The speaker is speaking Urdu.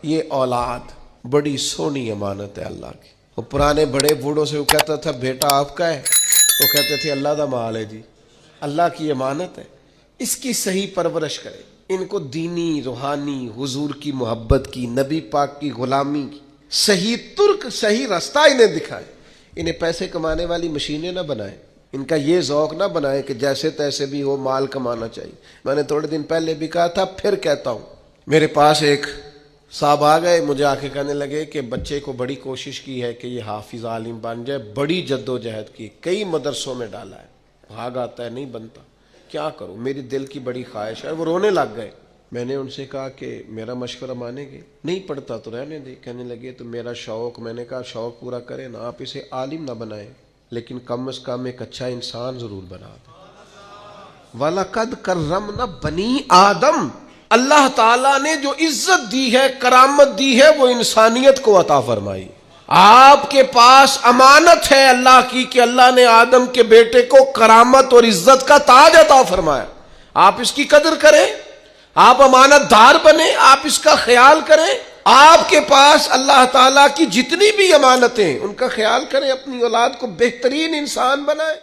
یہ اولاد بڑی سونی امانت ہے اللہ کی۔ وہ پرانے بڑے بوڑھوں سے وہ کہتا تھا بیٹا آپ کا ہے، تو کہتے تھے اللہ دا مال ہے جی، اللہ کی امانت ہے، اس کی صحیح پرورش کرے، ان کو دینی روحانی حضور کی محبت کی، نبی پاک کی غلامی کی صحیح ترک صحیح راستہ انہیں دکھائے۔ انہیں پیسے کمانے والی مشینیں نہ بنائیں، ان کا یہ ذوق نہ بنائیں کہ جیسے تیسے بھی ہو مال کمانا چاہیے۔ میں نے تھوڑے دن پہلے بھی کہا تھا، پھر کہتا ہوں، میرے پاس ایک صاحب آ گئے، مجھے آ کے کہنے لگے کہ بچے کو بڑی کوشش کی ہے کہ یہ حافظ عالم بن جائے، بڑی جد و جہد کی، کئی مدرسوں میں ڈالا ہے، بھاگ آتا ہے نہیں بنتا، کیا کروں، میری دل کی بڑی خواہش ہے۔ وہ رونے لگ گئے۔ میں نے ان سے کہا کہ میرا مشورہ مانیں گے؟ نہیں پڑھتا تو رہنے دے۔ کہنے لگے تو میرا شوق، میں نے کہا شوق پورا کریں نا، آپ اسے عالم نہ بنائیں لیکن کم از کم ایک اچھا انسان ضرور بنا دیں۔ وَلَقَدْ كَرَّمْنَا بَنِي آدم، اللہ تعالیٰ نے جو عزت دی ہے، کرامت دی ہے، وہ انسانیت کو عطا فرمائی۔ آپ کے پاس امانت ہے اللہ کی کہ اللہ نے آدم کے بیٹے کو کرامت اور عزت کا تاج عطا فرمایا۔ آپ اس کی قدر کریں، آپ امانت دار بنیں، آپ اس کا خیال کریں۔ آپ کے پاس اللہ تعالیٰ کی جتنی بھی امانتیں، ان کا خیال کریں، اپنی اولاد کو بہترین انسان بنائیں۔